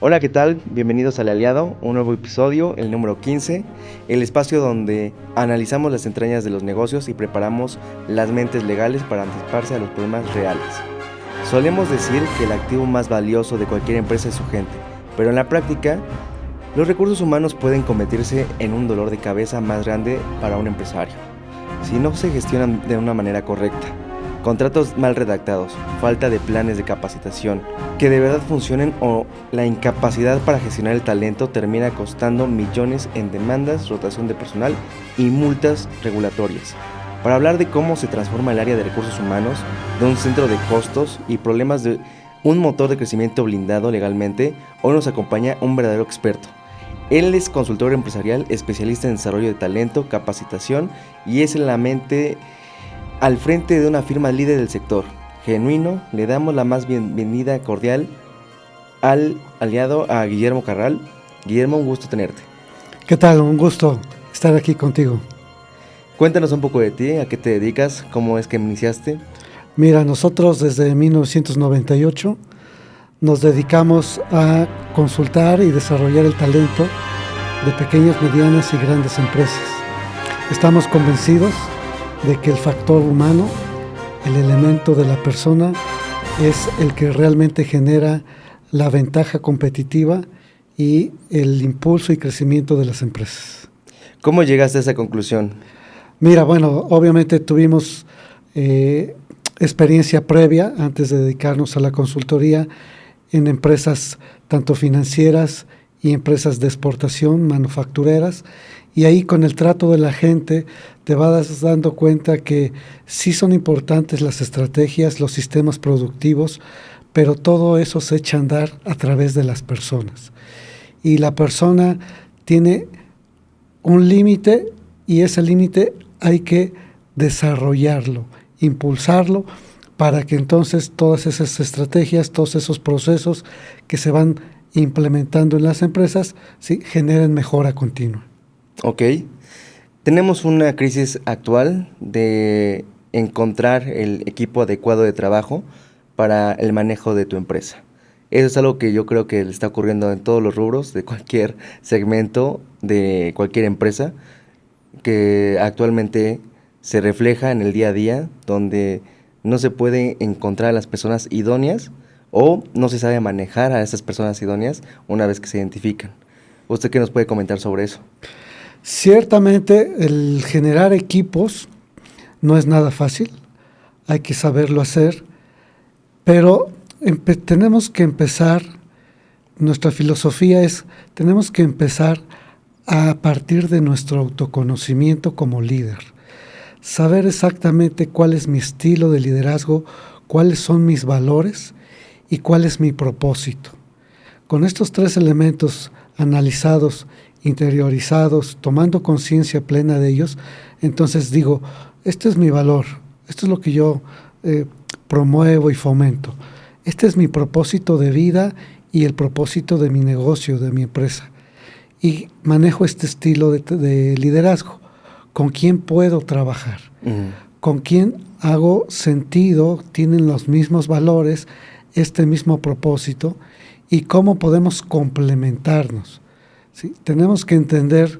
Hola, ¿qué tal? Bienvenidos al Aliado, un nuevo episodio, el número 15, el espacio donde analizamos las entrañas de los negocios y preparamos las mentes legales para anticiparse a los problemas reales. Solemos decir que el activo más valioso de cualquier empresa es su gente, pero en la práctica, los recursos humanos pueden convertirse en un dolor de cabeza más grande para un empresario, si no se gestionan de una manera correcta. Contratos mal redactados, falta de planes de capacitación que de verdad funcionen o la incapacidad para gestionar el talento termina costando millones en demandas, rotación de personal y multas regulatorias. Para hablar de cómo se transforma el área de recursos humanos de un centro de costos y problemas de un motor de crecimiento blindado legalmente, hoy nos acompaña un verdadero experto. Él es consultor empresarial, especialista en desarrollo de talento, capacitación y es la mente al frente de una firma líder del sector. Genuino, le damos la más bienvenida cordial al aliado, a Guillermo Carral. Guillermo, un gusto tenerte. ¿Qué tal? Un gusto estar aquí contigo. Cuéntanos un poco de ti, a qué te dedicas, cómo es que iniciaste. Mira, nosotros desde 1998 nos dedicamos a consultar y desarrollar el talento de pequeñas, medianas y grandes empresas. Estamos convencidos de que el factor humano, el elemento de la persona, es el que realmente genera la ventaja competitiva y el impulso y crecimiento de las empresas. ¿Cómo llegaste a esa conclusión? Mira, bueno, obviamente tuvimos experiencia previa antes de dedicarnos a la consultoría en empresas tanto financieras y empresas de exportación, manufactureras, y ahí con el trato de la gente te vas dando cuenta que sí son importantes las estrategias, los sistemas productivos, pero todo eso se echa a andar a través de las personas. Y la persona tiene un límite y ese límite hay que desarrollarlo, impulsarlo para que entonces todas esas estrategias, todos esos procesos que se van implementando en las empresas, sí, generen mejora continua. Ok. Tenemos una crisis actual de encontrar el equipo adecuado de trabajo para el manejo de tu empresa. Eso es algo que yo creo que le está ocurriendo en todos los rubros de cualquier segmento de cualquier empresa, que actualmente se refleja en el día a día, donde no se puede encontrar a las personas idóneas o no se sabe manejar a esas personas idóneas una vez que se identifican. ¿Usted qué nos puede comentar sobre eso? Ciertamente el generar equipos no es nada fácil, hay que saberlo hacer, pero tenemos que empezar, nuestra filosofía es, tenemos que empezar a partir de nuestro autoconocimiento como líder, saber exactamente cuál es mi estilo de liderazgo, cuáles son mis valores y cuál es mi propósito. Con estos tres elementos analizados, interiorizados, tomando conciencia plena de ellos, entonces digo, este es mi valor, esto es lo que yo promuevo y fomento, este es mi propósito de vida y el propósito de mi negocio, de mi empresa, y manejo este estilo de liderazgo, con quién puedo trabajar, con quién hago sentido, tienen los mismos valores, este mismo propósito, y cómo podemos complementarnos. ¿Sí? Tenemos que entender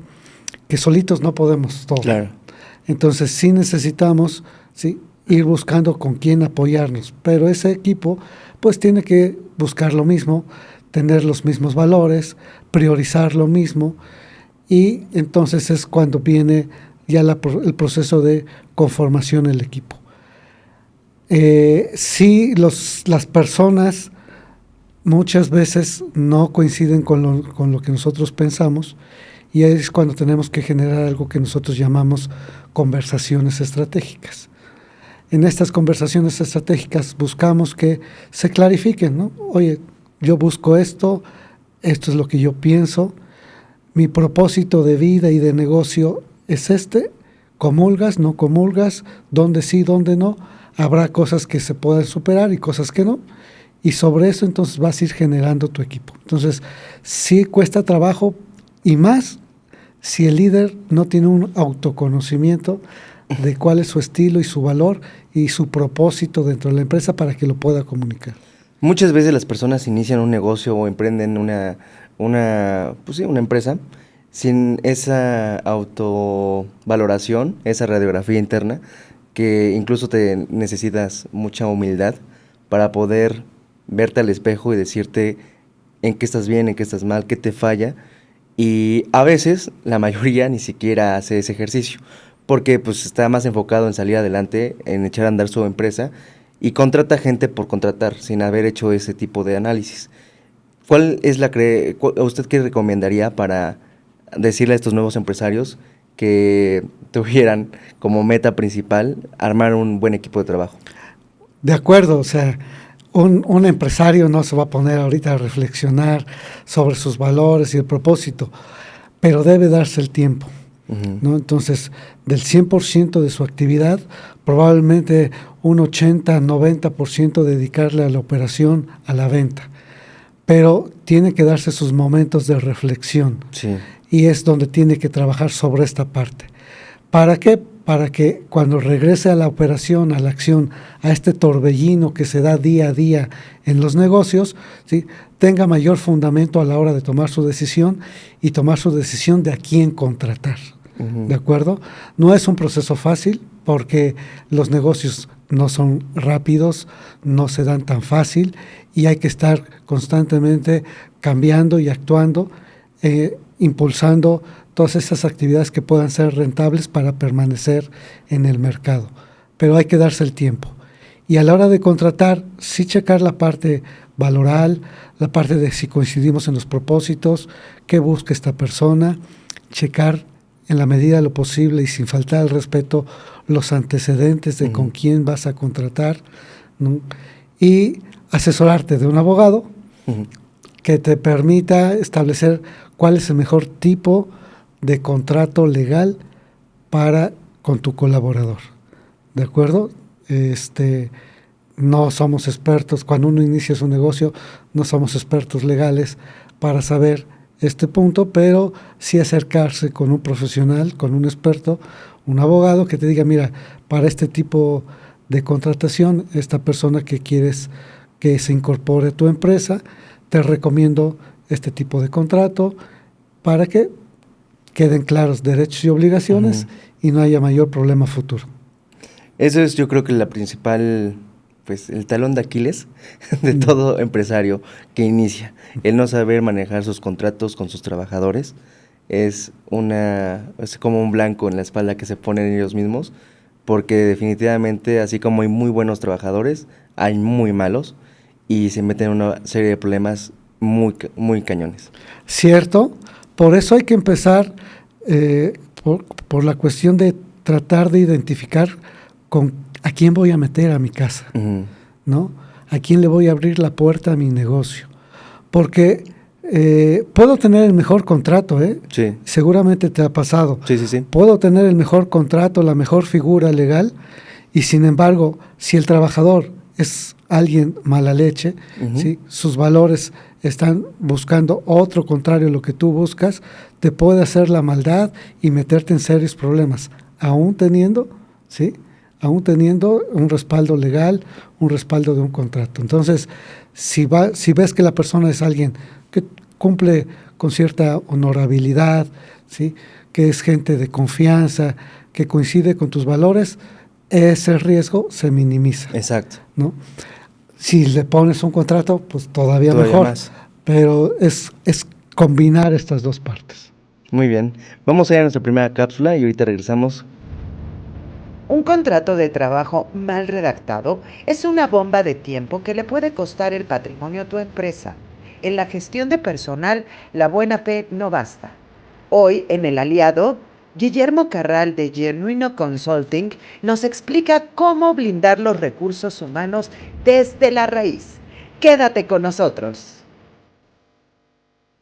que solitos no podemos todo. Claro. Entonces sí necesitamos, ¿sí?, ir buscando con quién apoyarnos, pero ese equipo pues tiene que buscar lo mismo, tener los mismos valores, priorizar lo mismo, y entonces es cuando viene ya el proceso de conformación del equipo. Sí, las personas muchas veces no coinciden con lo que nosotros pensamos, y ahí es cuando tenemos que generar algo que nosotros llamamos conversaciones estratégicas. En estas conversaciones estratégicas buscamos que se clarifiquen, ¿no? Oye, yo busco esto es lo que yo pienso, mi propósito de vida y de negocio es este, comulgas, no comulgas, dónde sí, dónde no, habrá cosas que se puedan superar y cosas que no, y sobre eso entonces vas a ir generando tu equipo. Entonces, sí cuesta trabajo, y más si el líder no tiene un autoconocimiento de cuál es su estilo y su valor y su propósito dentro de la empresa para que lo pueda comunicar. Muchas veces las personas inician un negocio o emprenden pues sí, una empresa sin esa autovaloración, esa radiografía interna, que incluso te necesitas mucha humildad para poder verte al espejo y decirte en qué estás bien, en qué estás mal, qué te falla. Y a veces la mayoría ni siquiera hace ese ejercicio, porque pues está más enfocado en salir adelante, en echar a andar su empresa y contrata gente por contratar, sin haber hecho ese tipo de análisis. ¿Cuál es usted qué recomendaría para decirle a estos nuevos empresarios que tuvieran como meta principal armar un buen equipo de trabajo? De acuerdo, o sea, un empresario no se va a poner ahorita a reflexionar sobre sus valores y el propósito, pero debe darse el tiempo, ¿no? Entonces, del 100% de su actividad, probablemente un 80-90% dedicarle a la operación, a la venta, pero tiene que darse sus momentos de reflexión. Sí. Y es donde tiene que trabajar sobre esta parte. ¿Para qué? Para que cuando regrese a la operación, a la acción, a este torbellino que se da día a día en los negocios, ¿sí?, tenga mayor fundamento a la hora de tomar su decisión y tomar su decisión de a quién contratar. ¿De acuerdo? No es un proceso fácil porque los negocios no son rápidos, no se dan tan fácil y hay que estar constantemente cambiando y actuando, impulsando todas esas actividades que puedan ser rentables para permanecer en el mercado. Pero hay que darse el tiempo. Y a la hora de contratar, sí checar la parte valoral, la parte de si coincidimos en los propósitos, qué busca esta persona, checar en la medida de lo posible y sin faltar al respeto los antecedentes de con quién vas a contratar, ¿no? Y asesorarte de un abogado que te permita establecer cuál es el mejor tipo de contrato legal con tu colaborador. ¿De acuerdo? No somos expertos, cuando uno inicia su negocio, no somos expertos legales para saber este punto, pero sí acercarse con un profesional, con un experto, un abogado que te diga, mira, para este tipo de contratación, esta persona que quieres que se incorpore a tu empresa, te recomiendo este tipo de contrato para que queden claros derechos y obligaciones y no haya mayor problema futuro. Eso es, yo creo que la principal, pues el talón de Aquiles de todo empresario que inicia. El no saber manejar sus contratos con sus trabajadores es como un blanco en la espalda que se ponen ellos mismos, porque definitivamente, así como hay muy buenos trabajadores, hay muy malos y se meten en una serie de problemas muy cañones. Cierto, por eso hay que empezar por la cuestión de tratar de identificar a quién voy a meter a mi casa, ¿no? A quién le voy a abrir la puerta a mi negocio. Porque puedo tener el mejor contrato, Sí. Seguramente te ha pasado. Sí. Puedo tener el mejor contrato, la mejor figura legal, y sin embargo, si el trabajador es alguien mala leche, ¿sí?, sus valores están buscando otro contrario a lo que tú buscas, te puede hacer la maldad y meterte en serios problemas, aún teniendo un respaldo legal, un respaldo de un contrato. Entonces, si ves que la persona es alguien que cumple con cierta honorabilidad, ¿sí?, que es gente de confianza, que coincide con tus valores, ese riesgo se minimiza. Exacto. ¿No? Si le pones un contrato, pues todavía mejor. Más. Pero es combinar estas dos partes. Muy bien. Vamos a ir a nuestra primera cápsula y ahorita regresamos. Un contrato de trabajo mal redactado es una bomba de tiempo que le puede costar el patrimonio a tu empresa. En la gestión de personal, la buena fe no basta. Hoy, en El Aliado, Guillermo Carral de Genuino Consulting nos explica cómo blindar los recursos humanos desde la raíz. Quédate con nosotros.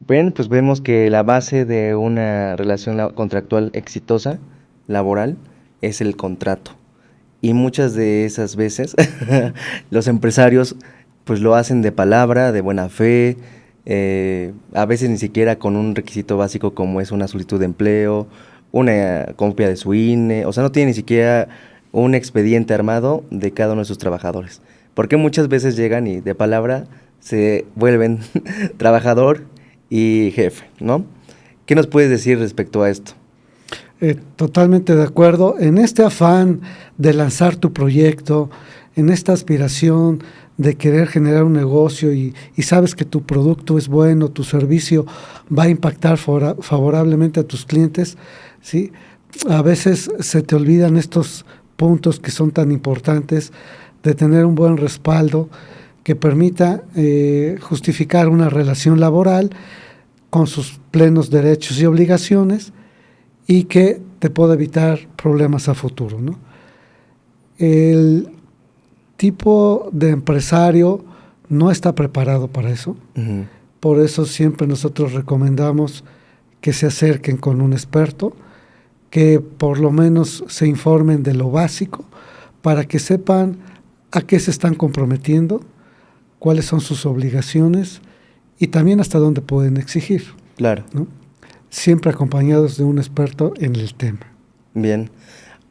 Bien, pues vemos que la base de una relación contractual exitosa, laboral, es el contrato. Y muchas de esas veces los empresarios pues lo hacen de palabra, de buena fe, a veces ni siquiera con un requisito básico como es una solicitud de empleo, una copia de su INE, o sea, no tiene ni siquiera un expediente armado de cada uno de sus trabajadores. Porque muchas veces llegan y de palabra se vuelven trabajador y jefe, ¿no? ¿Qué nos puedes decir respecto a esto? Totalmente de acuerdo. En este afán de lanzar tu proyecto, en esta aspiración de querer generar un negocio y sabes que tu producto es bueno, tu servicio va a impactar favorablemente a tus clientes, ¿sí? A veces se te olvidan estos puntos que son tan importantes de tener un buen respaldo que permita justificar una relación laboral con sus plenos derechos y obligaciones y que te pueda evitar problemas a futuro, ¿no? El tipo de empresario no está preparado para eso. Uh-huh. Por eso siempre nosotros recomendamos que se acerquen con un experto, que por lo menos se informen de lo básico para que sepan a qué se están comprometiendo, cuáles son sus obligaciones y también hasta dónde pueden exigir. Claro. ¿No? Siempre acompañados de un experto en el tema. Bien.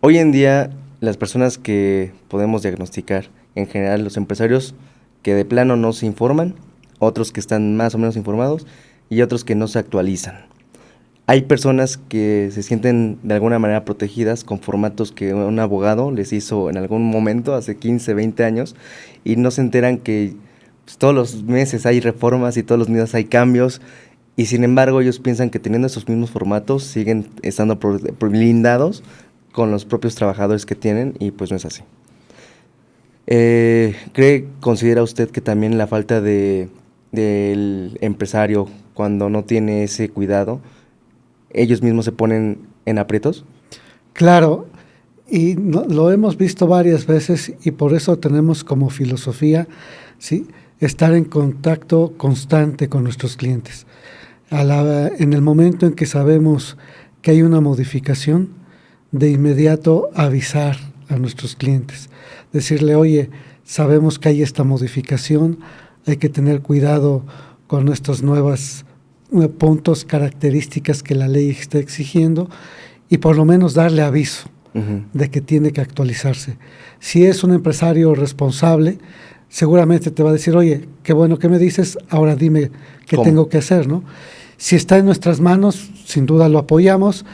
Hoy en día, las personas que podemos diagnosticar, en general los empresarios que de plano no se informan, otros que están más o menos informados y otros que no se actualizan. Hay personas que se sienten de alguna manera protegidas con formatos que un abogado les hizo en algún momento, hace 15, 20 años, y no se enteran que pues, todos los meses hay reformas y todos los meses hay cambios, y sin embargo ellos piensan que teniendo esos mismos formatos siguen estando blindados con los propios trabajadores que tienen, y pues no es así. ¿Considera usted que también la falta del empresario, cuando no tiene ese cuidado, ellos mismos se ponen en aprietos? Claro, y lo hemos visto varias veces y por eso tenemos como filosofía, ¿sí?, estar en contacto constante con nuestros clientes. En el momento en que sabemos que hay una modificación, de inmediato avisar a nuestros clientes, decirle, oye, sabemos que hay esta modificación, hay que tener cuidado con nuestros nuevos puntos, características que la ley está exigiendo, y por lo menos darle aviso uh-huh. de que tiene que actualizarse. Si es un empresario responsable, seguramente te va a decir, oye, qué bueno que me dices, ahora dime qué tengo que hacer, ¿no? Si está en nuestras manos, sin duda lo apoyamos,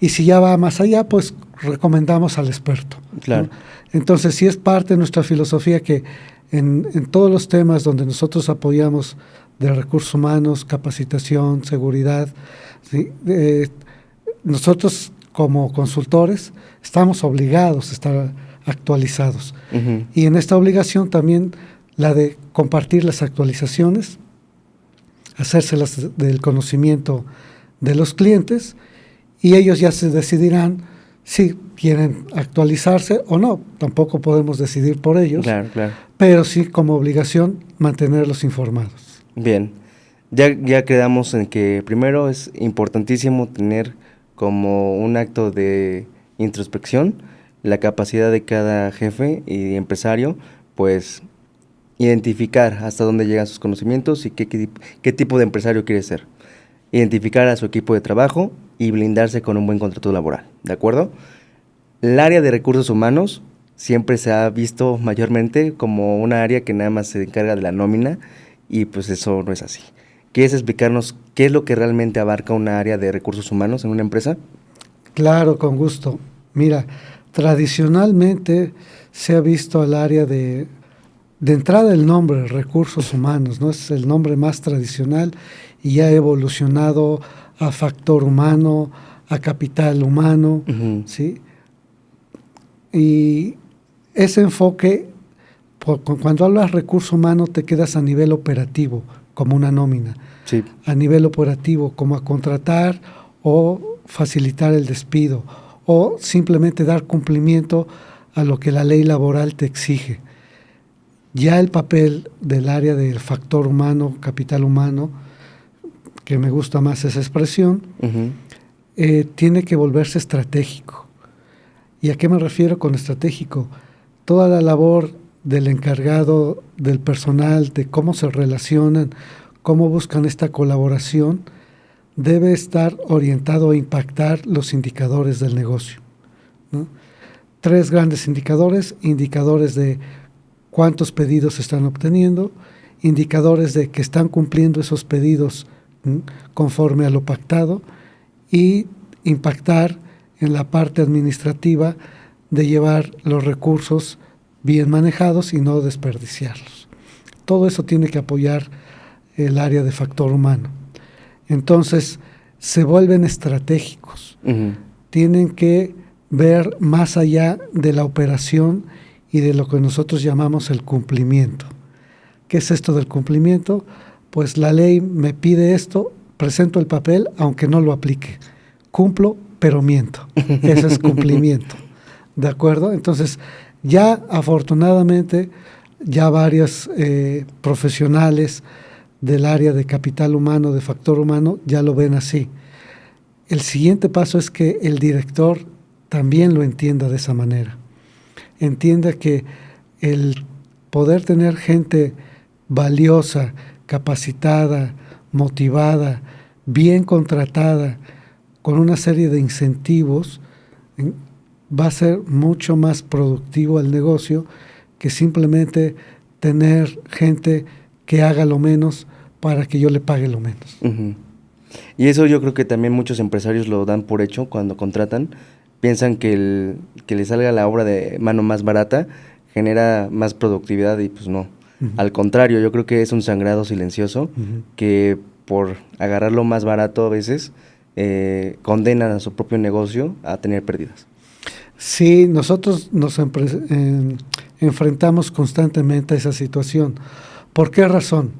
y si ya va más allá, pues recomendamos al experto. Claro. ¿No? Entonces, sí es parte de nuestra filosofía que en todos los temas donde nosotros apoyamos de recursos humanos, capacitación, seguridad, ¿sí?, nosotros como consultores estamos obligados a estar actualizados. Uh-huh. Y en esta obligación también la de compartir las actualizaciones, hacérselas del conocimiento de los clientes, y ellos ya se decidirán si quieren actualizarse o no. Tampoco podemos decidir por ellos, claro. Pero sí como obligación mantenerlos informados. Bien, ya quedamos en que primero es importantísimo tener como un acto de introspección la capacidad de cada jefe y empresario, pues identificar hasta dónde llegan sus conocimientos y qué tipo de empresario quiere ser. Identificar a su equipo de trabajo y blindarse con un buen contrato laboral, ¿de acuerdo? El área de recursos humanos siempre se ha visto mayormente como una área que nada más se encarga de la nómina, y pues eso no es así. ¿Quieres explicarnos qué es lo que realmente abarca una área de recursos humanos en una empresa? Claro, con gusto. Mira, tradicionalmente se ha visto al área de entrada el nombre, recursos humanos, ¿no? Es el nombre más tradicional y ya ha evolucionado a factor humano, a capital humano, uh-huh. ¿sí? Y ese enfoque, cuando hablas recurso humano, te quedas a nivel operativo, como una nómina. Sí. A nivel operativo, como a contratar o facilitar el despido, o simplemente dar cumplimiento a lo que la ley laboral te exige. Ya el papel del área del factor humano, capital humano, que me gusta más esa expresión, uh-huh. Tiene que volverse estratégico. ¿Y a qué me refiero con estratégico? Toda la labor del encargado, del personal, de cómo se relacionan, cómo buscan esta colaboración, debe estar orientado a impactar los indicadores del negocio, ¿no? 3 grandes indicadores de cuántos pedidos están obteniendo, indicadores de que están cumpliendo esos pedidos conforme a lo pactado, y impactar en la parte administrativa de llevar los recursos bien manejados y no desperdiciarlos. Todo eso tiene que apoyar el área de factor humano. Entonces, se vuelven estratégicos. Tienen que ver más allá de la operación y de lo que nosotros llamamos el cumplimiento. ¿Qué es esto del cumplimiento? Pues la ley me pide esto, presento el papel aunque no lo aplique. Cumplo, pero miento. Ese es cumplimiento. ¿De acuerdo? Entonces, ya afortunadamente, ya varios profesionales del área de capital humano, de factor humano, ya lo ven así. El siguiente paso es que el director también lo entienda de esa manera. Entienda que el poder tener gente valiosa, capacitada, motivada, bien contratada, con una serie de incentivos, va a ser mucho más productivo el negocio que simplemente tener gente que haga lo menos para que yo le pague lo menos. Y eso yo creo que también muchos empresarios lo dan por hecho cuando contratan. Piensan que que le salga la obra de mano más barata genera más productividad, y pues no. Al contrario, yo creo que es un sangrado silencioso que por agarrarlo más barato a veces condenan a su propio negocio a tener pérdidas. Sí, nosotros nos enfrentamos constantemente a esa situación. ¿Por qué razón?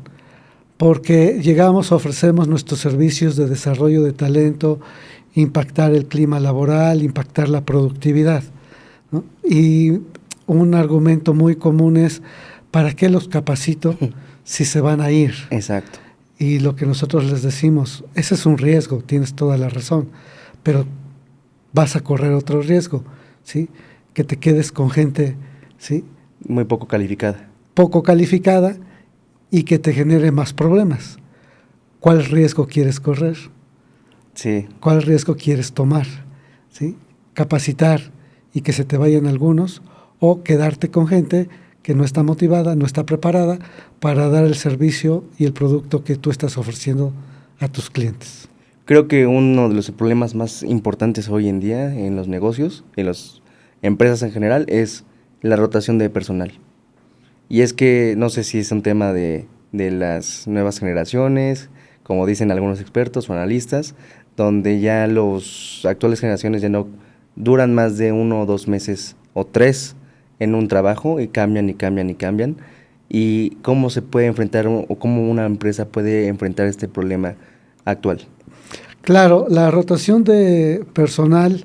Porque llegamos, ofrecemos nuestros servicios de desarrollo de talento, impactar el clima laboral, impactar la productividad, ¿no? Y un argumento muy común es, ¿para qué los capacito si se van a ir? Exacto. Y lo que nosotros les decimos, ese es un riesgo, tienes toda la razón, pero vas a correr otro riesgo, ¿sí? Que te quedes con gente, ¿sí? Muy poco calificada. Poco calificada y que te genere más problemas. ¿Cuál riesgo quieres correr? Sí. ¿Cuál riesgo quieres tomar? ¿Sí? Capacitar y que se te vayan algunos, o quedarte con gente que no está motivada, no está preparada para dar el servicio y el producto que tú estás ofreciendo a tus clientes. Creo que uno de los problemas más importantes hoy en día en los negocios, en las empresas en general, es la rotación de personal. Y es que no sé si es un tema de las nuevas generaciones, como dicen algunos expertos o analistas, donde ya las actuales generaciones ya no duran más de 1 o 2 meses o 3 en un trabajo, y cambian y cambian y cambian. ¿Y cómo se puede enfrentar, o cómo una empresa puede enfrentar este problema actual? Claro, la rotación de personal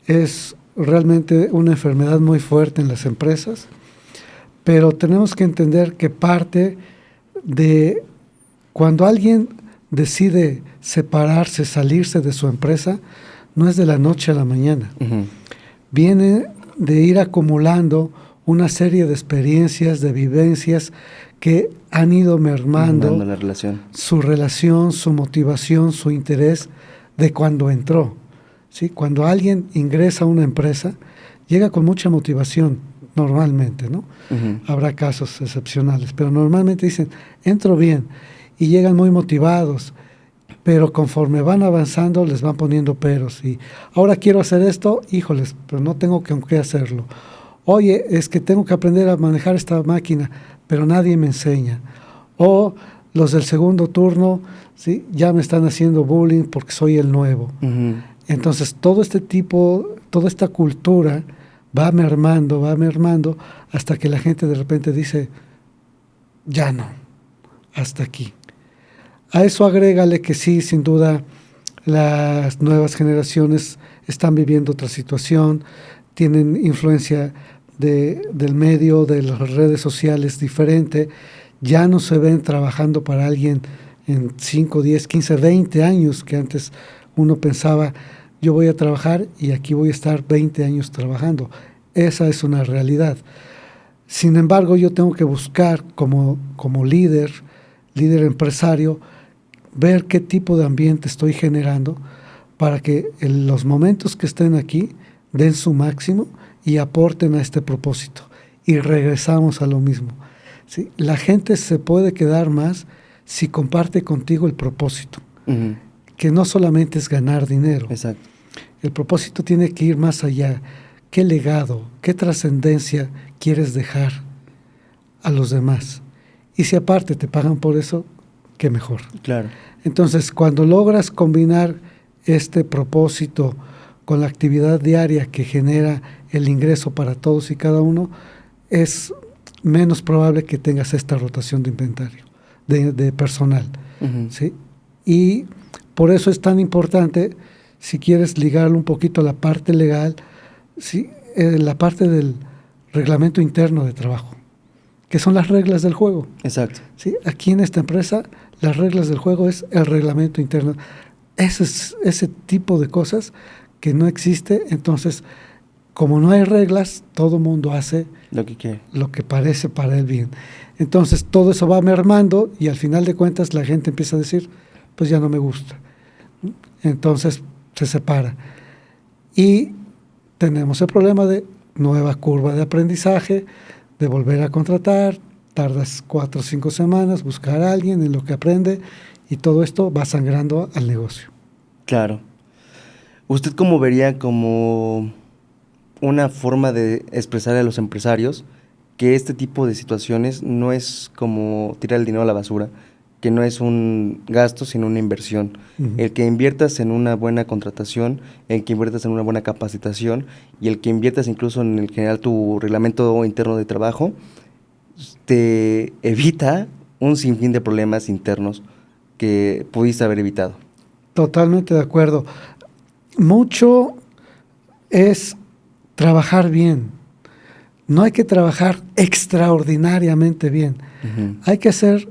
es realmente una enfermedad muy fuerte en las empresas, pero tenemos que entender que parte de cuando alguien decide separarse, salirse de su empresa, no es de la noche a la mañana. Viene de ir acumulando una serie de experiencias, de vivencias que han ido mermando la relación. Su relación, su motivación, su interés de cuando entró. ¿Sí? Cuando alguien ingresa a una empresa, llega con mucha motivación, normalmente, ¿no? Habrá casos excepcionales, pero normalmente dicen, entro bien, y llegan muy motivados, pero conforme van avanzando les van poniendo peros, y ahora quiero hacer esto, híjoles, pero no tengo con qué hacerlo. Oye, es que tengo que aprender a manejar esta máquina, pero nadie me enseña. O los del segundo turno, ¿sí? Ya me están haciendo bullying porque soy el nuevo. Entonces, todo este tipo, toda esta cultura va mermando, hasta que la gente de repente dice, ya no, hasta aquí. A eso agrégale que sí, sin duda, las nuevas generaciones están viviendo otra situación, tienen influencia del medio, de las redes sociales diferente, ya no se ven trabajando para alguien en 5, 10, 15, 20 años, que antes uno pensaba, yo voy a trabajar y aquí voy a estar 20 años trabajando. Esa es una realidad. Sin embargo, yo tengo que buscar como líder empresario, ver qué tipo de ambiente estoy generando para que los momentos que estén aquí den su máximo y aporten a este propósito. y regresamos a lo mismo. ¿Sí? La gente se puede quedar más si comparte contigo el propósito, que no solamente es ganar dinero. Exacto. El propósito tiene que ir más allá. ¿Qué legado, qué trascendencia quieres dejar a los demás? Y si aparte te pagan por eso, qué mejor. Claro. Entonces, cuando logras combinar este propósito con la actividad diaria que genera el ingreso para todos y cada uno, es menos probable que tengas esta rotación de inventario, de personal. ¿Sí? Y por eso es tan importante, si quieres ligarlo un poquito a la parte legal, ¿sí? La parte del reglamento interno de trabajo, que son las reglas del juego. Exacto. ¿Sí? Aquí en esta empresa, las reglas del juego es el reglamento interno. Ese tipo de cosas que no existe, entonces, como no hay reglas, todo mundo hace lo que quiere, lo que parece para él bien. Entonces, todo eso va mermando y al final de cuentas la gente empieza a decir, pues ya no me gusta. Entonces, se separa. Y tenemos el problema de nueva curva de aprendizaje, de volver a contratar, tardas 4 o 5 semanas, buscar a alguien en lo que aprende y todo esto va sangrando al negocio. Claro. ¿Usted cómo vería como una forma de expresar a los empresarios que este tipo de situaciones no es como tirar el dinero a la basura, que no es un gasto sino una inversión? El que inviertas en una buena contratación, el que inviertas en una buena capacitación y el que inviertas incluso en el general tu reglamento interno de trabajo, te evita un sinfín de problemas internos que pudiste haber evitado. Totalmente de acuerdo. Mucho es trabajar bien. No hay que trabajar extraordinariamente bien. Hay que hacer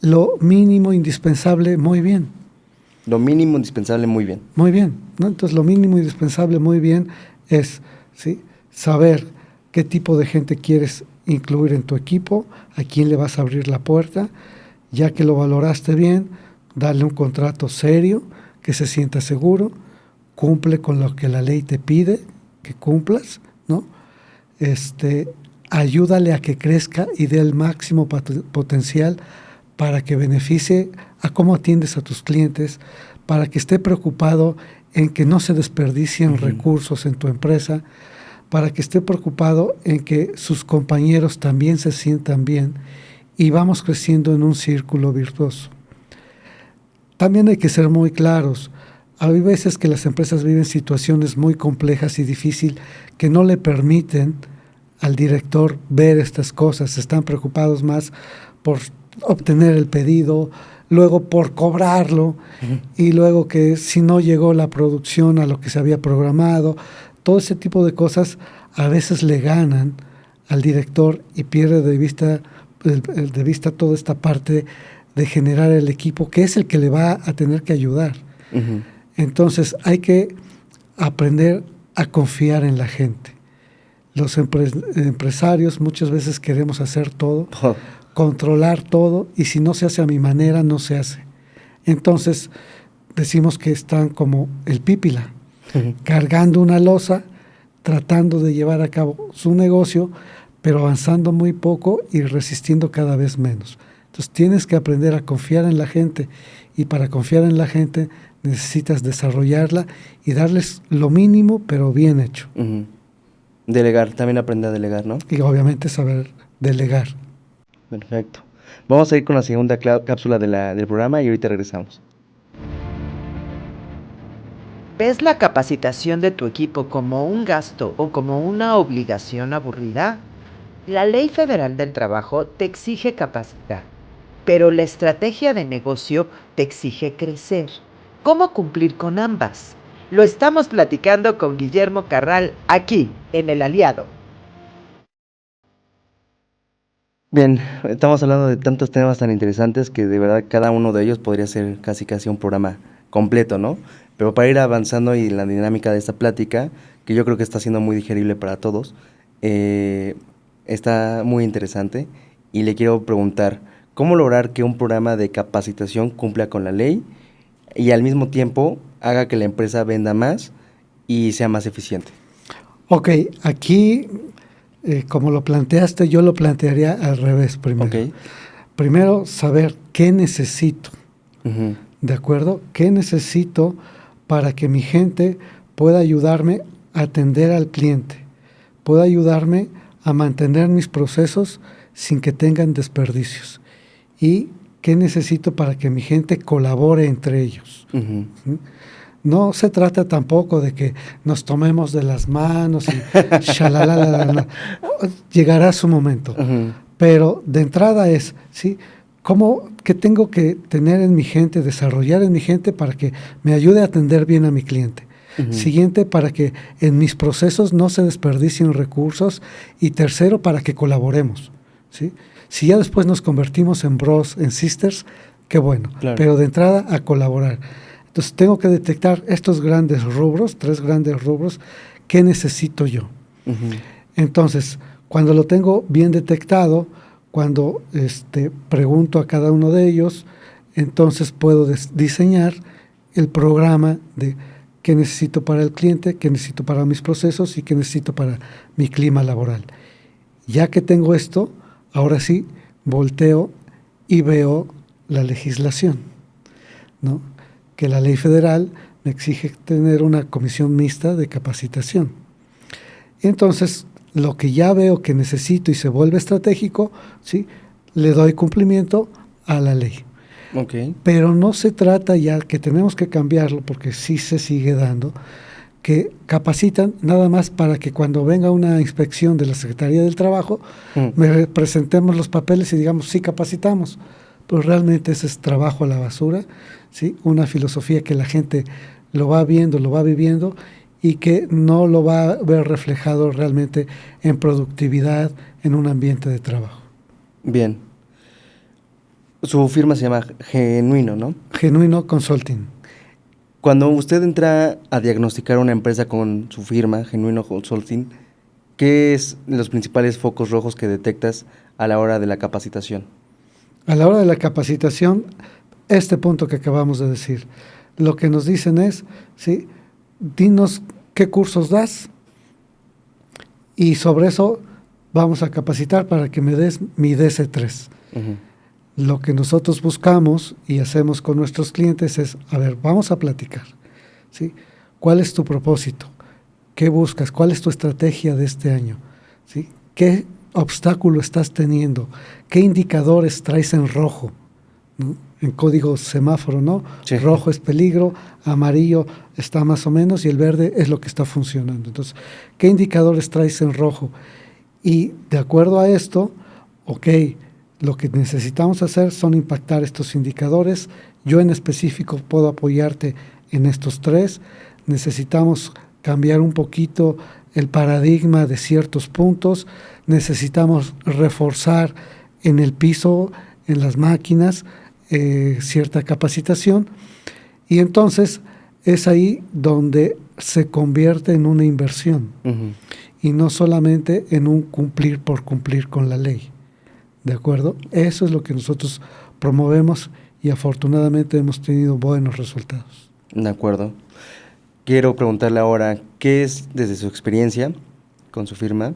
lo mínimo indispensable muy bien. Lo mínimo indispensable muy bien. Muy bien, ¿no? Entonces, lo mínimo indispensable muy bien es, ¿sí?, saber qué tipo de gente quieres incluir en tu equipo, a quién le vas a abrir la puerta, ya que lo valoraste bien, darle un contrato serio, que se sienta seguro, cumple con lo que la ley te pide que cumplas, ¿no? Ayúdale a que crezca y dé el máximo potencial para que beneficie a cómo atiendes a tus clientes, para que esté preocupado en que no se desperdicien recursos en tu empresa, para que esté preocupado en que sus compañeros también se sientan bien y vamos creciendo en un círculo virtuoso. También hay que ser muy claros. Hay veces que las empresas viven situaciones muy complejas y difíciles que no le permiten al director ver estas cosas. Están preocupados más por obtener el pedido, luego por cobrarlo, y luego que si no llegó la producción a lo que se había programado. Todo ese tipo de cosas a veces le ganan al director y pierde de vista toda esta parte de generar el equipo, que es el que le va a tener que ayudar. Entonces hay que aprender a confiar en la gente. Los empresarios muchas veces queremos hacer todo, controlar todo, y si no se hace a mi manera, no se hace. Entonces decimos que están como el pípila, cargando una losa, tratando de llevar a cabo su negocio, pero avanzando muy poco y resistiendo cada vez menos. Entonces tienes que aprender a confiar en la gente, y para confiar en la gente necesitas desarrollarla y darles lo mínimo, pero bien hecho. Delegar, también aprender a delegar, ¿no? Y obviamente saber delegar. Perfecto. Vamos a ir con la segunda cápsula del programa y ahorita regresamos. ¿Ves la capacitación de tu equipo como un gasto o como una obligación aburrida? La Ley Federal del Trabajo te exige capacitar, pero la estrategia de negocio te exige crecer. ¿Cómo cumplir con ambas? Lo estamos platicando con Guillermo Carral aquí, en El Aliado. Bien, estamos hablando de tantos temas tan interesantes que de verdad cada uno de ellos podría ser casi un programa completo, ¿no? Pero para ir avanzando y la dinámica de esta plática, que yo creo que está siendo muy digerible para todos, está muy interesante y le quiero preguntar, ¿cómo lograr que un programa de capacitación cumpla con la ley y al mismo tiempo haga que la empresa venda más y sea más eficiente? Ok, aquí como lo planteaste, yo lo plantearía al revés primero. Ok. Primero, saber qué necesito, Ujú. ¿de acuerdo? ¿Qué necesito para que mi gente pueda ayudarme a atender al cliente? Pueda ayudarme a mantener mis procesos sin que tengan desperdicios. ¿Y qué necesito para que mi gente colabore entre ellos? Ujú. ¿Sí? No se trata tampoco de que nos tomemos de las manos y shalalalala. Llegará su momento. Ujú. Pero de entrada es, ¿sí? ¿Qué tengo que tener en mi gente, desarrollar en mi gente para que me ayude a atender bien a mi cliente? Ujú. Siguiente, para que en mis procesos no se desperdicien recursos. Y tercero, para que colaboremos, ¿sí? Si ya después nos convertimos en bros, en sisters, qué bueno. Claro. Pero de entrada a colaborar. Entonces tengo que detectar estos grandes rubros, 3 grandes rubros, ¿qué necesito yo? Ujú. Entonces, cuando lo tengo bien detectado, cuando pregunto a cada uno de ellos, entonces puedo diseñar el programa de qué necesito para el cliente, qué necesito para mis procesos y qué necesito para mi clima laboral. Ya que tengo esto, ahora sí volteo y veo la legislación, ¿no? Que la ley federal me exige tener una comisión mixta de capacitación. Entonces, lo que ya veo que necesito y se vuelve estratégico, ¿sí? Le doy cumplimiento a la ley. Ok. Pero no se trata ya, que tenemos que cambiarlo, porque sí se sigue dando, que capacitan nada más para que cuando venga una inspección de la Secretaría del Trabajo, me presentemos los papeles y digamos, sí capacitamos. Pero realmente ese es trabajo a la basura, ¿sí? Una filosofía que la gente lo va viendo, lo va viviendo, y que no lo va a ver reflejado realmente en productividad en un ambiente de trabajo. Bien. Su firma se llama Genuino, ¿no? Genuino Consulting. Cuando usted entra a diagnosticar una empresa con su firma, Genuino Consulting, ¿qué es los principales focos rojos que detectas a la hora de la capacitación? A la hora de la capacitación, este punto que acabamos de decir, lo que nos dicen es, ¿sí? Dinos qué cursos das y sobre eso vamos a capacitar para que me des mi DC3. Ujú. Lo que nosotros buscamos y hacemos con nuestros clientes es, a ver, vamos a platicar, ¿sí? ¿Cuál es tu propósito? ¿Qué buscas? ¿Cuál es tu estrategia de este año? ¿Sí? ¿Qué obstáculo estás teniendo? ¿Qué indicadores traes en rojo? ¿No? En código semáforo, ¿no? Sí. Rojo es peligro, amarillo está más o menos y el verde es lo que está funcionando. Entonces, ¿qué indicadores traes en rojo? Y de acuerdo a esto, ok, lo que necesitamos hacer son impactar estos indicadores. Yo en específico puedo apoyarte en estos 3. Necesitamos cambiar un poquito el paradigma de ciertos puntos. Necesitamos reforzar en el piso, en las máquinas, cierta capacitación. Y entonces es ahí donde se convierte en una inversión. Ujú. Y no solamente en un cumplir por cumplir con la ley. ¿De acuerdo? Eso es lo que nosotros promovemos y afortunadamente hemos tenido buenos resultados. De acuerdo. Quiero preguntarle ahora, ¿qué es, desde su experiencia con su firma,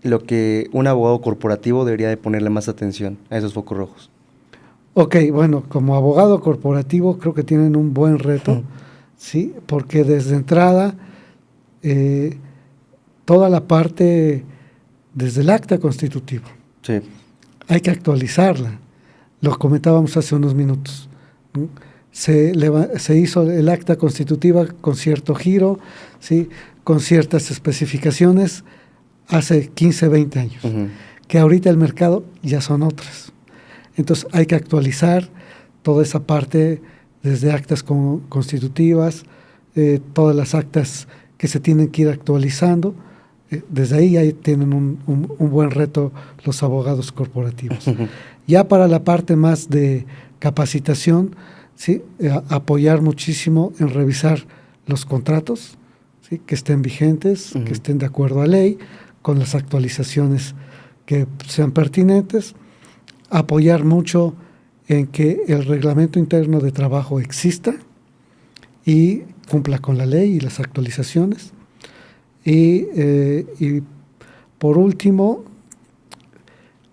lo que un abogado corporativo debería de ponerle más atención a esos focos rojos? Ok, bueno, como abogado corporativo creo que tienen un buen reto, ¿sí? Porque desde entrada, toda la parte, desde el acta constitutivo, Sí. hay que actualizarla. Lo comentábamos hace unos minutos, ¿no? Se hizo el acta constitutiva con cierto giro, ¿sí? Con ciertas especificaciones hace 15, 20 años, Ujú. que ahorita el mercado ya son otras. Entonces hay que actualizar toda esa parte desde actas constitutivas, todas las actas que se tienen que ir actualizando. Desde ahí tienen un buen reto los abogados corporativos. Ya para la parte más de capacitación, ¿sí? Apoyar muchísimo en revisar los contratos, ¿sí? Que estén vigentes, que estén de acuerdo a ley, con las actualizaciones que sean pertinentes. Apoyar mucho en que el reglamento interno de trabajo exista y cumpla con la ley y las actualizaciones. Y Por último,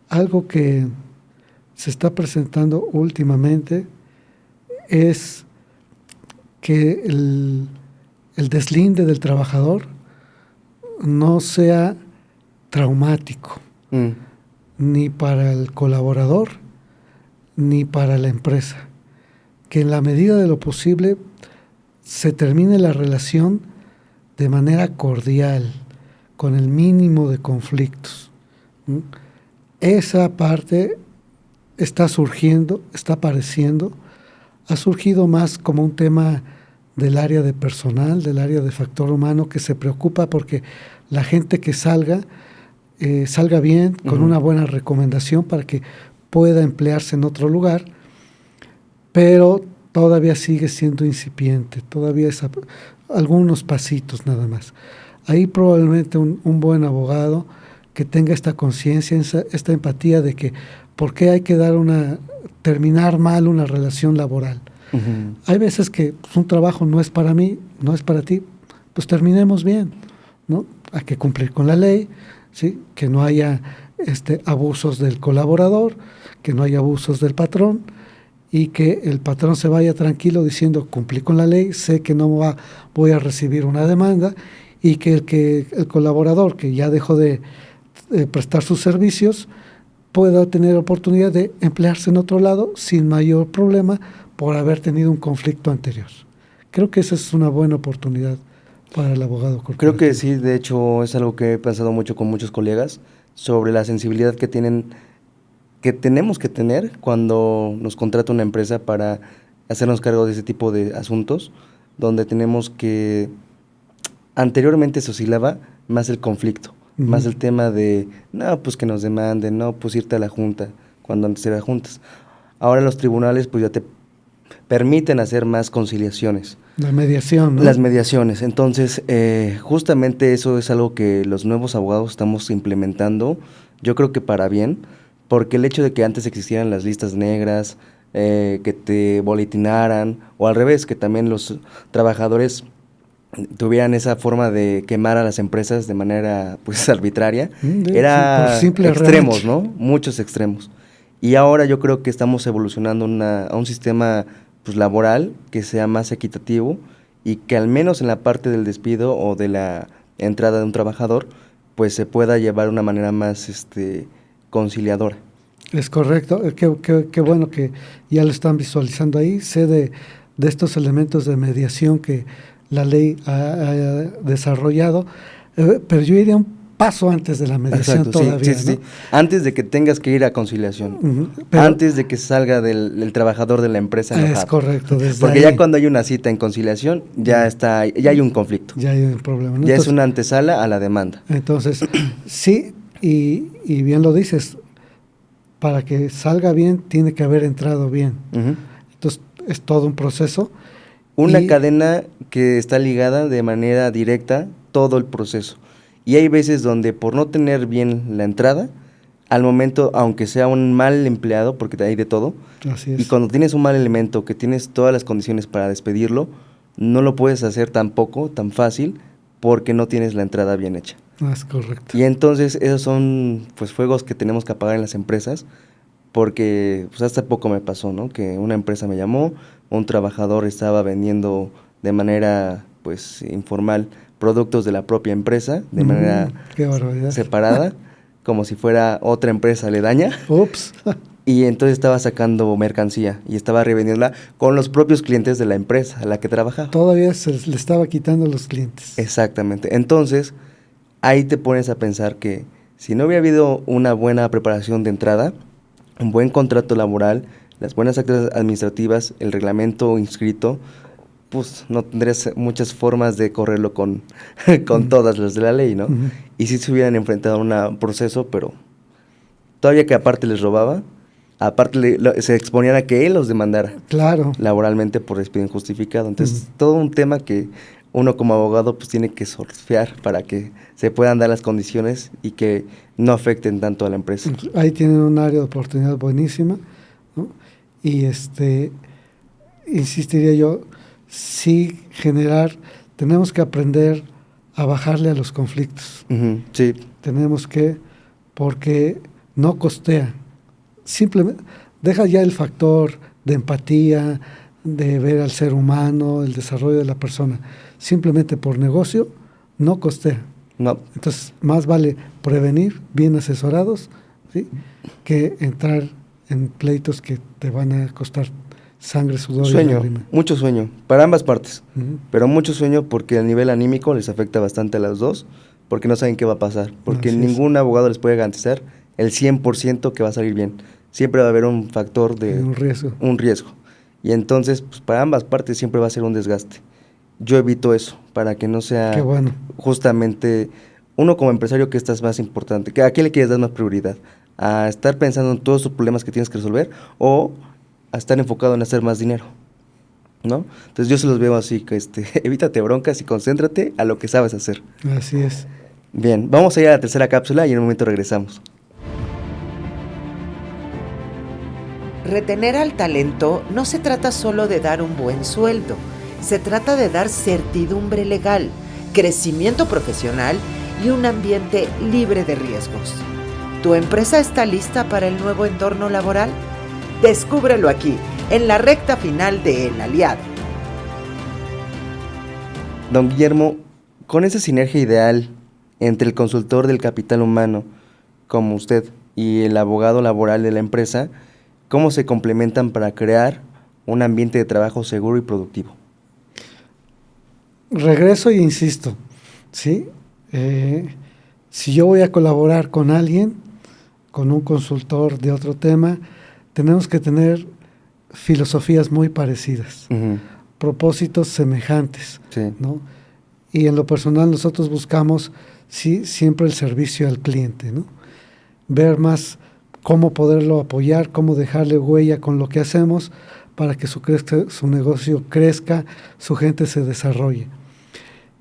algo que se está presentando últimamente es que el deslinde del trabajador no sea traumático, ni para el colaborador, ni para la empresa. Que en la medida de lo posible se termine la relación de manera cordial, con el mínimo de conflictos. Esa parte está surgiendo, está apareciendo, ha surgido más como un tema del área de personal, del área de factor humano, que se preocupa porque la gente que salga bien, con una buena recomendación para que pueda emplearse en otro lugar, pero todavía sigue siendo incipiente, todavía es algunos pasitos nada más. Ahí probablemente un buen abogado que tenga esta conciencia, esta empatía de que por qué hay que terminar mal una relación laboral. Hay veces que un trabajo no es para mí, no es para ti, pues terminemos bien, ¿no? Hay que cumplir con la ley, ¿sí? Que no haya abusos del colaborador, que no haya abusos del patrón, y que el patrón se vaya tranquilo diciendo cumplí con la ley, sé que no voy a recibir una demanda, y que el colaborador que ya dejó de prestar sus servicios pueda tener oportunidad de emplearse en otro lado sin mayor problema por haber tenido un conflicto anterior. Creo que esa es una buena oportunidad para el abogado corporativo. Creo que sí, de hecho es algo que he pensado mucho con muchos colegas sobre la sensibilidad que tenemos que tener cuando nos contrata una empresa para hacernos cargo de ese tipo de asuntos, donde tenemos que, anteriormente se oscilaba más el conflicto, más el tema de, no, pues que nos demanden, no, pues irte a la junta, cuando antes era juntas. Ahora los tribunales pues ya te permiten hacer más conciliaciones. La mediación, ¿no? Las mediaciones. Entonces, justamente eso es algo que los nuevos abogados estamos implementando, yo creo que para bien, porque el hecho de que antes existieran las listas negras, que te boletinaran, o al revés, que también los trabajadores tuvieran esa forma de quemar a las empresas de manera pues arbitraria, era extremos, revanche, ¿no? Muchos extremos. Y ahora yo creo que estamos evolucionando a un sistema pues laboral que sea más equitativo y que al menos en la parte del despido o de la entrada de un trabajador pues se pueda llevar de una manera más conciliadora. Es correcto, qué bueno que ya lo están visualizando ahí. Sé de estos elementos de mediación que la ley ha desarrollado, pero yo iría un paso antes de la mediación. Exacto, todavía, sí, ¿no? Sí. Antes de que tengas que ir a conciliación, antes de que salga del trabajador de la empresa enojado. Es correcto. Porque ya cuando hay una cita en conciliación, ya hay un conflicto. Ya hay un problema, ¿no? Ya entonces, es una antesala a la demanda. Entonces, sí, y bien lo dices, para que salga bien tiene que haber entrado bien. Entonces, es todo un proceso. Una cadena que está ligada de manera directa todo el proceso. Y hay veces donde por no tener bien la entrada, al momento, aunque sea un mal empleado, porque hay de todo, así es. Y cuando tienes un mal elemento, que tienes todas las condiciones para despedirlo, no lo puedes hacer tampoco tan fácil porque no tienes la entrada bien hecha. Es correcto. Y entonces esos son pues fuegos que tenemos que apagar en las empresas, porque pues hasta poco me pasó, ¿no? Que una empresa me llamó, un trabajador estaba vendiendo de manera pues informal productos de la propia empresa, de manera separada, como si fuera otra empresa aledaña. Ups. Y entonces estaba sacando mercancía y estaba revendiéndola con los propios clientes de la empresa a la que trabajaba. Todavía se le estaba quitando los clientes. Exactamente. Entonces, ahí te pones a pensar que si no hubiera habido una buena preparación de entrada, un buen contrato laboral, las buenas actas administrativas, el reglamento inscrito, pues no tendrías muchas formas de correrlo con todas las de la ley, ¿no? Y sí se hubieran enfrentado a un proceso, pero todavía que aparte les robaba, aparte se exponían a que él los demandara. Claro. Laboralmente por despido injustificado. Entonces, todo un tema que uno como abogado pues tiene que surfear para que se puedan dar las condiciones y que no afecten tanto a la empresa. Ahí tienen un área de oportunidad buenísima, ¿no? Y insistiría yo, sí tenemos que aprender a bajarle a los conflictos. Sí. Tenemos que, porque no costea. Simplemente, deja ya el factor de empatía, de ver al ser humano, el desarrollo de la persona. Simplemente por negocio, no costea. No. Entonces, más vale prevenir, bien asesorados, ¿sí?, que entrar en pleitos que te van a costar sangre, sudor y lágrima. Mucho sueño, para ambas partes. Pero mucho sueño porque a nivel anímico les afecta bastante a las dos, porque no saben qué va a pasar, porque ningún abogado les puede garantizar el 100% que va a salir bien. Siempre va a haber un factor de... Un riesgo. Y entonces, pues, para ambas partes siempre va a ser un desgaste. Yo evito eso, para que no sea justamente uno como empresario que estás más importante. ¿A qué le quieres dar más prioridad? ¿A estar pensando en todos los problemas que tienes que resolver o a estar enfocado en hacer más dinero? ¿No? Entonces yo se los veo así, que evítate broncas y concéntrate a lo que sabes hacer. Así es. Bien, vamos a ir a la tercera cápsula y en un momento regresamos. Retener al talento no se trata solo de dar un buen sueldo, se trata de dar certidumbre legal, crecimiento profesional y un ambiente libre de riesgos. ¿Tu empresa está lista para el nuevo entorno laboral? Descúbrelo aquí, en la recta final de El Aliado. Don Guillermo, con esa sinergia ideal entre el consultor del capital humano, como usted, y el abogado laboral de la empresa, ¿cómo se complementan para crear un ambiente de trabajo seguro y productivo? Regreso e insisto, ¿sí? Si yo voy a colaborar con alguien, con un consultor de otro tema, tenemos que tener filosofías muy parecidas, propósitos semejantes, ¿no? Y en lo personal nosotros buscamos siempre el servicio al cliente, ¿no? Ver más cómo poderlo apoyar, cómo dejarle huella con lo que hacemos para que su negocio crezca, su gente se desarrolle.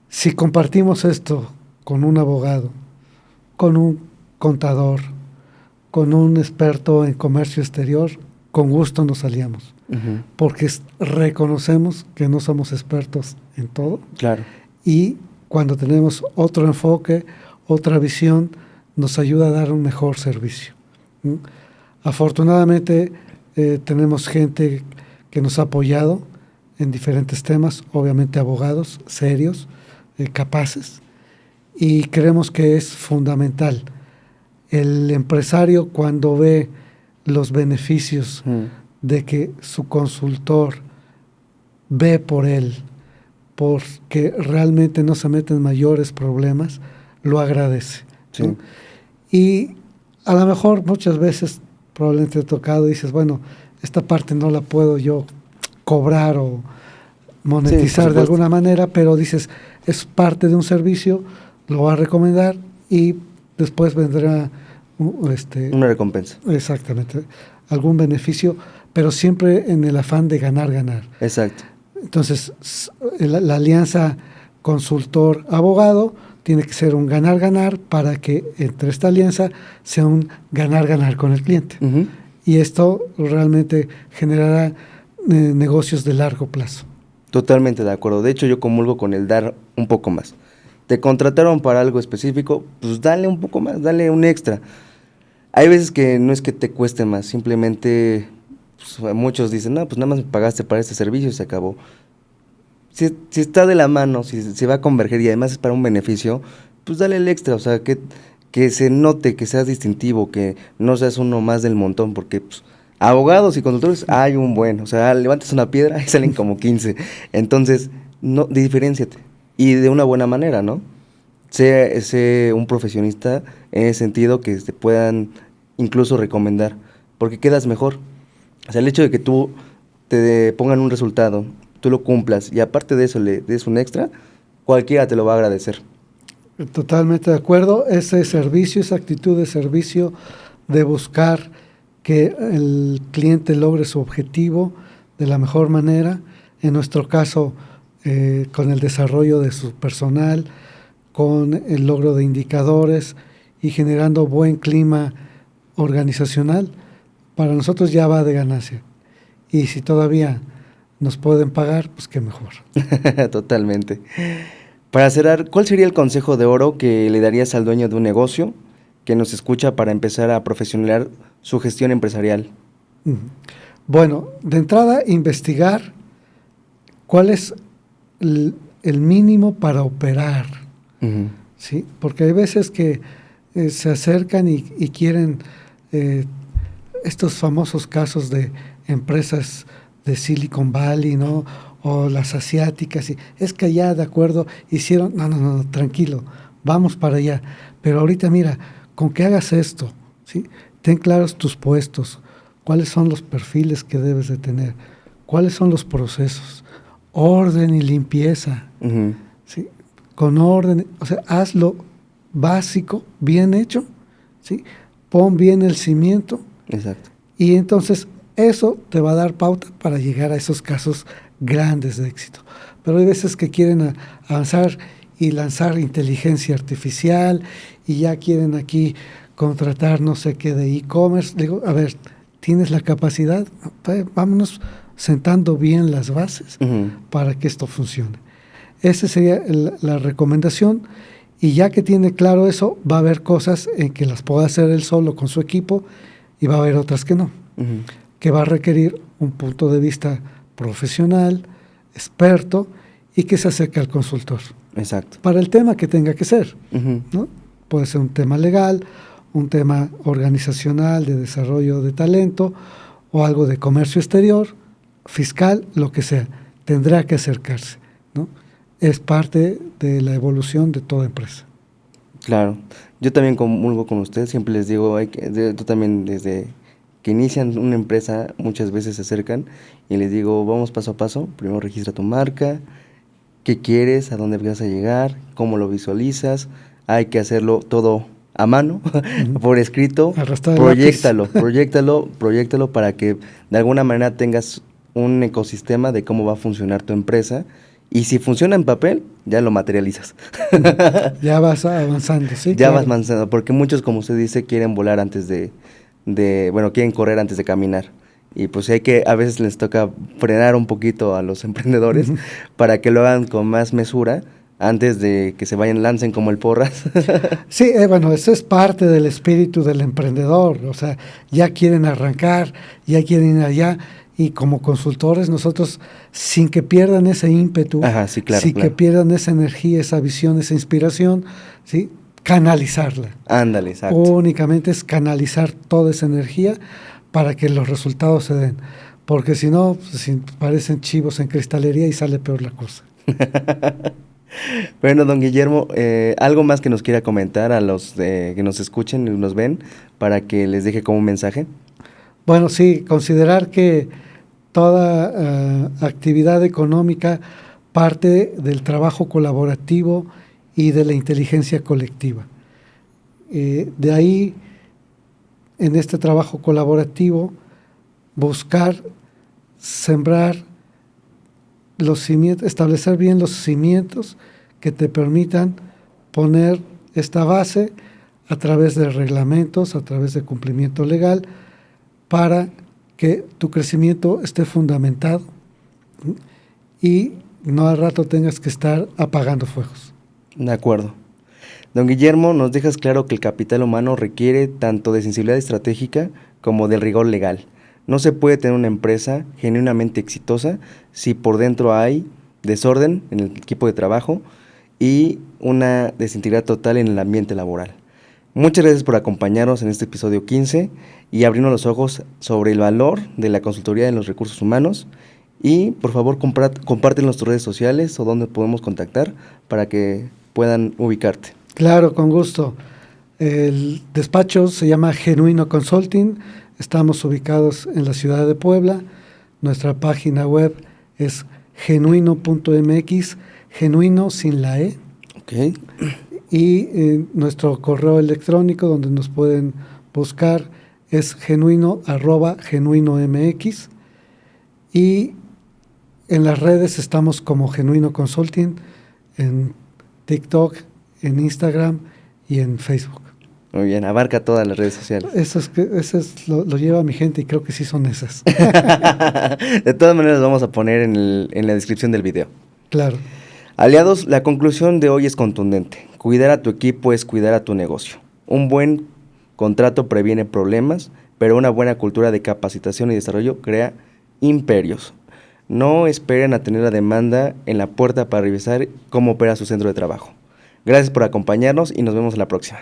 Si compartimos esto con un abogado, con un contador, con un experto en comercio exterior, con gusto nos aliamos, porque reconocemos que no somos expertos en todo. Claro. Y cuando tenemos otro enfoque, otra visión, nos ayuda a dar un mejor servicio. Afortunadamente tenemos gente que nos ha apoyado en diferentes temas, obviamente abogados serios, capaces, y creemos que es fundamental. El empresario, cuando ve los beneficios de que su consultor ve por él, porque realmente no se mete en mayores problemas, lo agradece, ¿no? Y a lo mejor muchas veces probablemente he tocado y dices, bueno, esta parte no la puedo yo cobrar o monetizar de alguna manera, pero dices, es parte de un servicio, lo va a recomendar y después vendrá una recompensa. Exactamente, algún beneficio, pero siempre en el afán de ganar. Exacto. Entonces, la alianza consultor-abogado tiene que ser un ganar-ganar para que entre esta alianza sea un ganar-ganar con el cliente. Y esto realmente generará negocios de largo plazo. Totalmente de acuerdo. De hecho, yo comulgo con el dar un poco más. Te contrataron para algo específico, pues dale un poco más, dale un extra. Hay veces que no es que te cueste más, simplemente pues, muchos dicen, no, pues nada más me pagaste para este servicio y se acabó. Si está de la mano, si se va a converger y además es para un beneficio, pues dale el extra, o sea, que se note, que seas distintivo, que no seas uno más del montón, porque pues, abogados y consultores hay un buen, o sea, levantas una piedra y salen como 15. Entonces, diferénciate y de una buena manera, ¿no? Sé un profesionista en ese sentido que te puedan incluso recomendar, porque quedas mejor. O sea, el hecho de que tú te pongan un resultado, tú lo cumplas y aparte de eso le des un extra, cualquiera te lo va a agradecer. Totalmente de acuerdo. Ese servicio, esa actitud de servicio, de buscar que el cliente logre su objetivo de la mejor manera, en nuestro caso con el desarrollo de su personal, con el logro de indicadores y generando buen clima organizacional, para nosotros ya va de ganancia. Y si todavía nos pueden pagar, pues qué mejor. Totalmente. Para cerrar, ¿cuál sería el consejo de oro que le darías al dueño de un negocio que nos escucha para empezar a profesionalizar su gestión empresarial? Ujú. Bueno, de entrada, investigar cuál es el mínimo para operar, Ujú. ¿sí? Porque hay veces que se acercan y quieren estos famosos casos de empresas de Silicon Valley, ¿no? O las asiáticas, y es que allá, de acuerdo, hicieron, no, tranquilo, vamos para allá. Pero ahorita mira, con que hagas esto, ¿sí? Ten claros tus puestos, cuáles son los perfiles que debes de tener, cuáles son los procesos, orden y limpieza, Ujú. ¿sí? Con orden, o sea, hazlo básico, bien hecho, ¿sí? Pon bien el cimiento Exacto. y entonces eso te va a dar pauta para llegar a esos casos grandes de éxito. Pero hay veces que quieren avanzar y lanzar inteligencia artificial y ya quieren aquí contratar no sé qué de e-commerce. Digo, a ver, ¿tienes la capacidad? Vámonos sentando bien las bases Ujú. para que esto funcione. Esa sería la recomendación. Y ya que tiene claro eso, va a haber cosas en que las pueda hacer él solo con su equipo y va a haber otras que no, Ujú. que va a requerir un punto de vista profesional, experto y que se acerque al consultor Exacto. para el tema que tenga que ser, Ujú. ¿no? Puede ser un tema legal, un tema organizacional, de desarrollo de talento o algo de comercio exterior, fiscal, lo que sea. Tendrá que acercarse, ¿no? Es parte de la evolución de toda empresa. Claro. Yo también comulgo con usted, siempre les digo, tú también desde que inician una empresa muchas veces se acercan y les digo, vamos paso a paso, primero registra tu marca, qué quieres, a dónde vas a llegar, cómo lo visualizas, hay que hacerlo todo a mano, por escrito, Arrastrar el lápiz. proyéctalo para que de alguna manera tengas un ecosistema de cómo va a funcionar tu empresa y si funciona en papel, ya lo materializas. Ya vas avanzando, sí, Ya claro. vas avanzando, porque muchos, como usted dice, quieren volar antes bueno, quieren correr antes de caminar. Y pues a veces les toca frenar un poquito a los emprendedores Ujú. para que lo hagan con más mesura antes de que se lancen como el porras. Sí, bueno, eso es parte del espíritu del emprendedor, o sea, ya quieren arrancar, ya quieren ir allá, y como consultores nosotros, sin que pierdan ese ímpetu, Ajá, sí, claro, sin que claro. pierdan esa energía, esa visión, esa inspiración, ¿sí? Canalizarla. Ándale, exacto. Únicamente es canalizar toda esa energía para que los resultados se den, porque si no, pues, si parecen chivos en cristalería y sale peor la cosa. Bueno, don Guillermo, ¿algo más que nos quiera comentar a los que nos escuchen y nos ven para que les deje como un mensaje? Bueno, sí, considerar que toda actividad económica parte del trabajo colaborativo y de la inteligencia colectiva. De ahí, en este trabajo colaborativo, buscar sembrar los cimientos, establecer bien los cimientos que te permitan poner esta base a través de reglamentos, a través de cumplimiento legal, para que tu crecimiento esté fundamentado y no al rato tengas que estar apagando fuegos. De acuerdo. Don Guillermo, nos dejas claro que el capital humano requiere tanto de sensibilidad estratégica como del rigor legal. No se puede tener una empresa genuinamente exitosa si por dentro hay desorden en el equipo de trabajo y una desintegridad total en el ambiente laboral. Muchas gracias por acompañarnos en este episodio 15 y abrirnos los ojos sobre el valor de la consultoría en los recursos humanos. Y por favor compártenos tus redes sociales o donde podemos contactar para que puedan ubicarte. Claro, con gusto. El despacho se llama Genuino Consulting. Estamos ubicados en la ciudad de Puebla. Nuestra página web es genuino.mx, genuino sin la E. Ok. Y nuestro correo electrónico donde nos pueden buscar es genuino@genuinomx. Y en las redes estamos como Genuino Consulting, en TikTok, en Instagram y en Facebook. Muy bien, abarca todas las redes sociales. Eso lo lleva mi gente y creo que sí son esas. De todas maneras, lo vamos a poner en la descripción del video. Claro. Aliados, la conclusión de hoy es contundente. Cuidar a tu equipo es cuidar a tu negocio. Un buen contrato previene problemas, pero una buena cultura de capacitación y desarrollo crea imperios. No esperen a tener la demanda en la puerta para revisar cómo opera su centro de trabajo. Gracias por acompañarnos y nos vemos en la próxima.